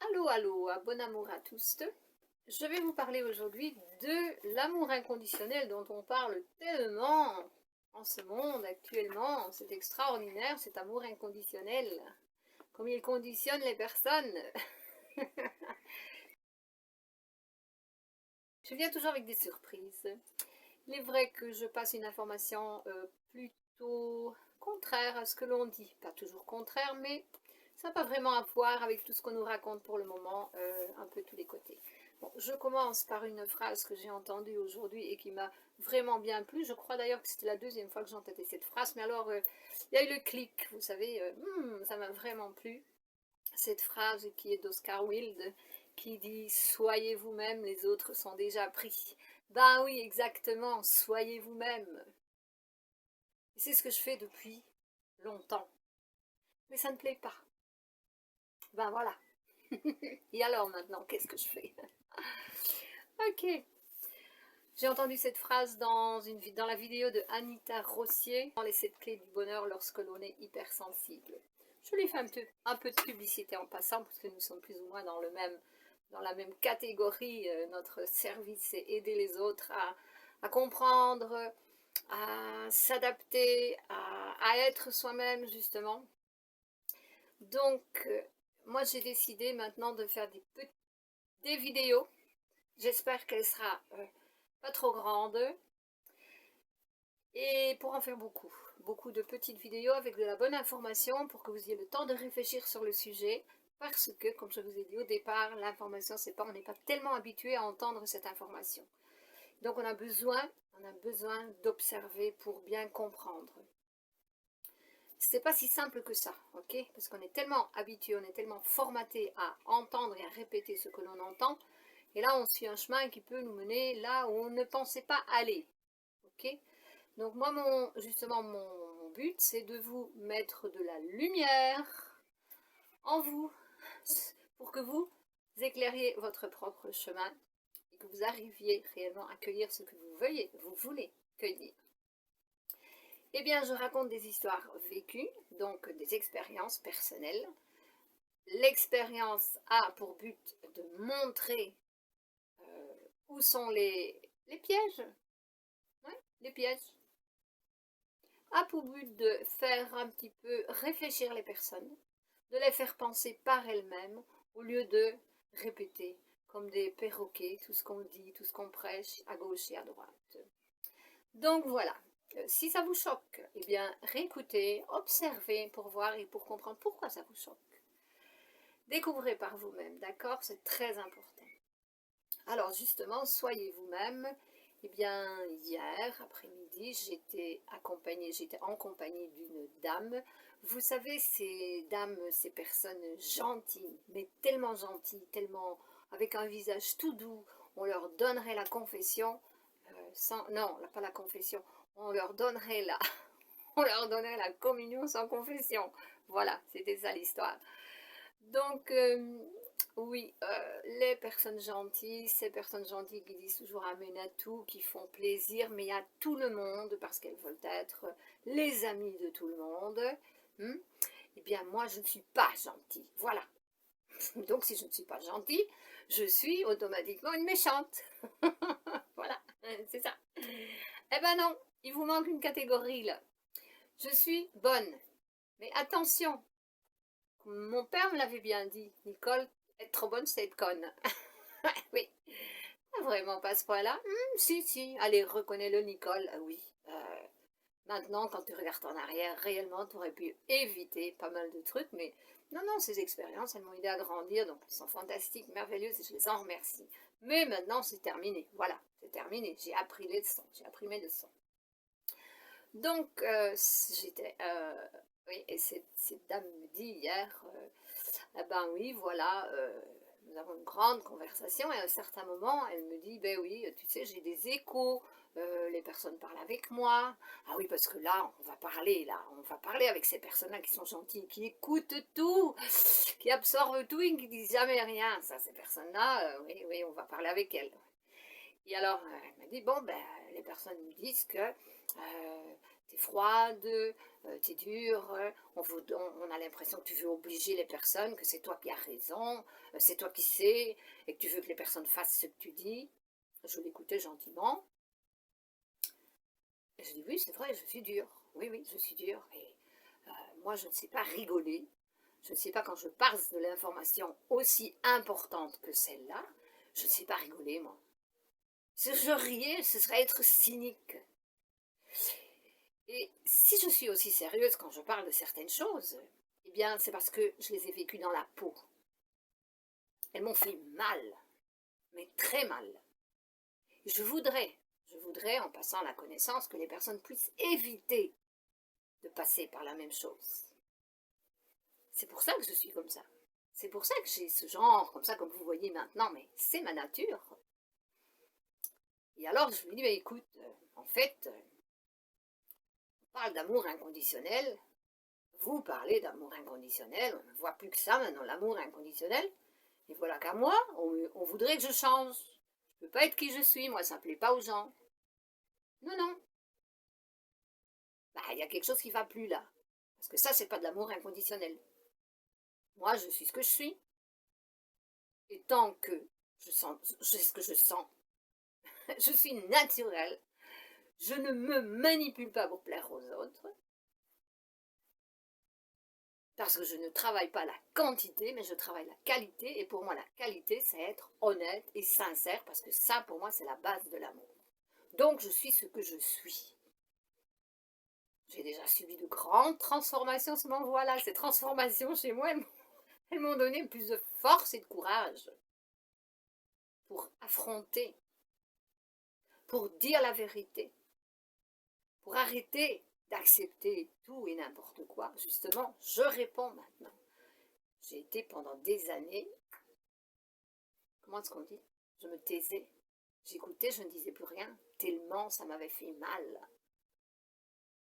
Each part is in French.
Allô, allô, bon amour à tous. Je vais vous parler aujourd'hui de l'amour inconditionnel dont on parle tellement en ce monde actuellement. C'est extraordinaire cet amour inconditionnel. Comme il conditionne les personnes. Je viens toujours avec des surprises. Il est vrai que je passe une information plutôt contraire à ce que l'on dit. Pas toujours contraire, mais ça n'a pas vraiment à voir avec tout ce qu'on nous raconte pour le moment, un peu tous les côtés. Bon, je commence par une phrase que j'ai entendue aujourd'hui et qui m'a vraiment bien plu. Je crois d'ailleurs que c'était la deuxième fois que j'entendais cette phrase, mais alors il y a eu le clic, vous savez, ça m'a vraiment plu. Cette phrase qui est d'Oscar Wilde qui dit « Soyez vous-même, les autres sont déjà pris ». Ben oui, exactement, soyez vous-même. Et c'est ce que je fais depuis longtemps. Mais ça ne plaît pas. Ben voilà. Et alors maintenant, qu'est-ce que je fais? Ok. J'ai entendu cette phrase dans la vidéo de Anita Rossier, dans les 7 clés du bonheur lorsque l'on est hypersensible. Je lui fais un peu de publicité en passant, parce que nous sommes plus ou moins dans la même catégorie. Notre service, c'est aider les autres à comprendre, à s'adapter, à être soi-même, justement. Donc, moi, j'ai décidé maintenant de faire des vidéos. J'espère qu'elle sera pas trop grande. Et pour en faire beaucoup. Beaucoup de petites vidéos avec de la bonne information pour que vous ayez le temps de réfléchir sur le sujet. Parce que, comme je vous ai dit au départ, l'information, on n'est pas tellement habitué à entendre cette information. Donc on a besoin d'observer pour bien comprendre. C'est pas si simple que ça, ok? Parce qu'on est tellement habitué, on est tellement formaté à entendre et à répéter ce que l'on entend. Et là, on suit un chemin qui peut nous mener là où on ne pensait pas aller, ok? Donc moi, justement, mon but, c'est de vous mettre de la lumière en vous pour que vous éclairiez votre propre chemin et que vous arriviez réellement à cueillir ce que vous voulez cueillir. Eh bien, je raconte des histoires vécues, donc des expériences personnelles. L'expérience a pour but de montrer où sont les pièges, ouais, les pièges. A pour but de faire un petit peu réfléchir les personnes, de les faire penser par elles-mêmes, au lieu de répéter comme des perroquets tout ce qu'on dit, tout ce qu'on prêche à gauche et à droite. Donc voilà, si ça vous choque, eh bien réécoutez, observez pour voir et pour comprendre pourquoi ça vous choque. Découvrez par vous-même, d'accord? C'est très important. Alors justement, soyez vous-même. Eh bien, hier après-midi, j'étais en compagnie d'une dame. Vous savez, ces dames, ces personnes gentilles, mais tellement gentilles, tellement avec un visage tout doux, on leur donnerait la confession, non, pas la confession, on leur donnerait on leur donnerait la communion sans confession. Voilà, c'était ça l'histoire. Donc, oui, les personnes gentilles, ces personnes gentilles qui disent toujours amen à tout, qui font plaisir, mais à tout le monde, parce qu'elles veulent être les amies de tout le monde, eh bien, moi, je ne suis pas gentille. Voilà. Donc, si je ne suis pas gentille, je suis automatiquement une méchante. Voilà, c'est ça. Eh ben non, il vous manque une catégorie, là. Je suis bonne. Mais attention, mon père me l'avait bien dit, Nicole, être trop bonne, c'est être conne. Oui, vraiment pas à ce point-là. Si, allez, reconnais-le, Nicole. Oui, maintenant, quand tu regardes en arrière, réellement, tu aurais pu éviter pas mal de trucs, mais non, ces expériences, elles m'ont aidé à grandir, donc elles sont fantastiques, merveilleuses, et je les en remercie. Mais maintenant, c'est terminé, voilà, c'est terminé, j'ai appris les leçons, j'ai appris mes leçons. Donc, oui, et cette dame me dit hier, eh ben oui, voilà, nous avons une grande conversation, et à un certain moment, elle me dit, ben oui, tu sais, j'ai des échos, les personnes parlent avec moi. Ah oui, parce que là, on va parler avec ces personnes-là qui sont gentilles, qui écoutent tout, qui absorbent tout et qui disent jamais rien. Ça, ces personnes-là, oui, on va parler avec elles. Et alors, elle m'a dit, bon, ben, les personnes me disent que t'es froide, t'es dure, on a l'impression que tu veux obliger les personnes, que c'est toi qui as raison, c'est toi qui sais, et que tu veux que les personnes fassent ce que tu dis. Je l'écoutais gentiment. Et je dis oui, c'est vrai, je suis dure. Oui, oui, je suis dure. Et moi, je ne sais pas rigoler. Je ne sais pas quand je parle de l'information aussi importante que celle-là, je ne sais pas rigoler, moi. Si je riais, ce serait être cynique. Et si je suis aussi sérieuse quand je parle de certaines choses, eh bien, c'est parce que je les ai vécues dans la peau. Elles m'ont fait mal, mais très mal. Et je voudrais, en passant la connaissance, que les personnes puissent éviter de passer par la même chose. C'est pour ça que je suis comme ça. C'est pour ça que j'ai ce genre, comme ça, comme vous voyez maintenant, mais c'est ma nature. Et alors, je lui dis, mais écoute, en fait, on parle d'amour inconditionnel. Vous parlez d'amour inconditionnel, on ne voit plus que ça maintenant, l'amour inconditionnel. Et voilà qu'à moi, on voudrait que je change. Je ne peux pas être qui je suis, moi, ça ne plaît pas aux gens. Non, non. Bah, il y a quelque chose qui ne va plus là. Parce que ça, c'est pas de l'amour inconditionnel. Moi, je suis ce que je suis. Et tant que je sais ce que je sens, je suis naturelle, je ne me manipule pas pour plaire aux autres, parce que je ne travaille pas la quantité, mais je travaille la qualité, et pour moi, la qualité, c'est être honnête et sincère, parce que ça, pour moi, c'est la base de l'amour. Donc, je suis ce que je suis. J'ai déjà subi de grandes transformations, ce m'envoie-là. Ces transformations, chez moi, elles m'ont donné plus de force et de courage pour affronter, pour dire la vérité, pour arrêter d'accepter tout et n'importe quoi. Justement, je réponds maintenant. J'ai été pendant des années, comment est-ce qu'on dit? Je me taisais. J'écoutais, je ne disais plus rien, tellement ça m'avait fait mal.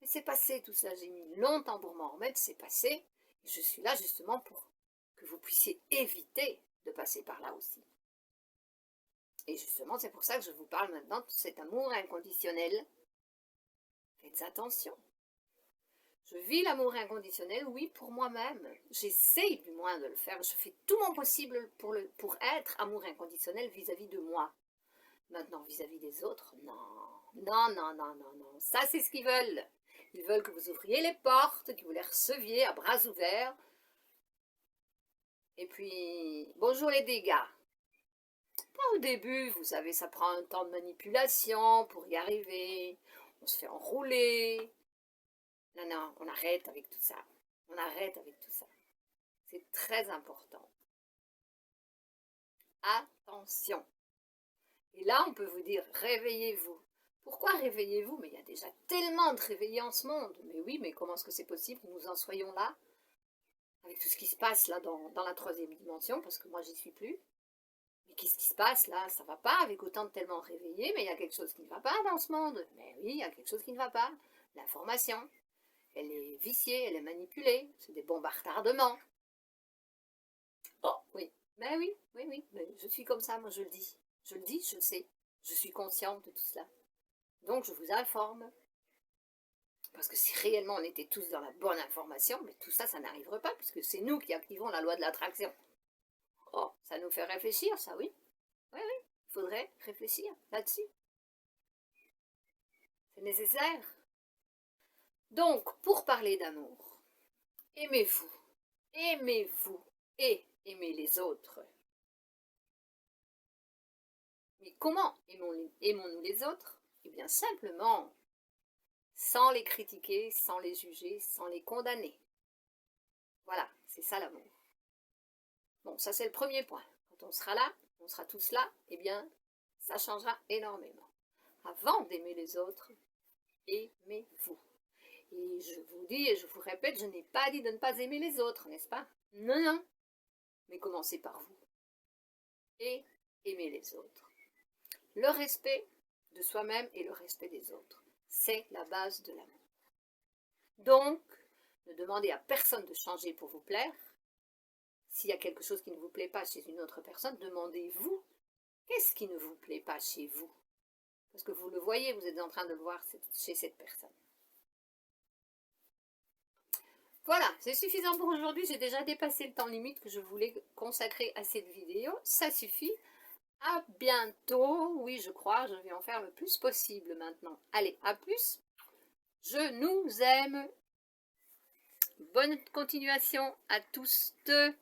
Mais c'est passé tout ça, j'ai mis longtemps pour m'en remettre, c'est passé. Et je suis là justement pour que vous puissiez éviter de passer par là aussi. Et justement, c'est pour ça que je vous parle maintenant de cet amour inconditionnel. Faites attention. Je vis l'amour inconditionnel, oui, pour moi-même. J'essaye du moins de le faire. Je fais tout mon possible pour être amour inconditionnel vis-à-vis de moi. Maintenant, vis-à-vis des autres, non. Non, non, non, non, non. Ça, c'est ce qu'ils veulent. Ils veulent que vous ouvriez les portes, que vous les receviez à bras ouverts. Et puis, bonjour les dégâts. Pas au début, vous savez, ça prend un temps de manipulation pour y arriver. On se fait enrouler. Non, non, on arrête avec tout ça. On arrête avec tout ça. C'est très important. Attention. Et là, on peut vous dire, réveillez-vous. Pourquoi réveillez-vous? Mais il y a déjà tellement de réveillés en ce monde. Mais oui, mais comment est-ce que c'est possible que nous en soyons là? Avec tout ce qui se passe là dans la troisième dimension, parce que moi, j'y suis plus. Mais qu'est-ce qui se passe là? Ça va pas avec autant de tellement réveillés, mais il y a quelque chose qui ne va pas dans ce monde. Mais oui, il y a quelque chose qui ne va pas. L'information, elle est viciée, elle est manipulée. C'est des bombardements. Oh, oui. Mais oui, oui, oui. Mais je suis comme ça, moi je le dis. Je le dis, je le sais. Je suis consciente de tout cela. Donc je vous informe. Parce que si réellement on était tous dans la bonne information, mais tout ça, ça n'arriverait pas, puisque c'est nous qui activons la loi de l'attraction. Oh, ça nous fait réfléchir, ça, oui. Oui, oui, il faudrait réfléchir là-dessus. C'est nécessaire. Donc, pour parler d'amour, aimez-vous, aimez-vous et aimez les autres. Mais comment aimons-nous les autres? Eh bien, simplement, sans les critiquer, sans les juger, sans les condamner. Voilà, c'est ça l'amour. Bon, ça c'est le premier point. Quand on sera là, on sera tous là, eh bien, ça changera énormément. Avant d'aimer les autres, aimez-vous. Et je vous dis et je vous répète, je n'ai pas dit de ne pas aimer les autres, n'est-ce pas? Non, non. Mais commencez par vous. Et aimez les autres. Le respect de soi-même et le respect des autres, c'est la base de l'amour. Donc, ne demandez à personne de changer pour vous plaire. S'il y a quelque chose qui ne vous plaît pas chez une autre personne, demandez-vous, qu'est-ce qui ne vous plaît pas chez vous? Parce que vous le voyez, vous êtes en train de le voir chez cette personne. Voilà, c'est suffisant pour aujourd'hui. J'ai déjà dépassé le temps limite que je voulais consacrer à cette vidéo. Ça suffit. À bientôt. Oui, je crois, je vais en faire le plus possible maintenant. Allez, à plus. Je nous aime. Bonne continuation à tous deux.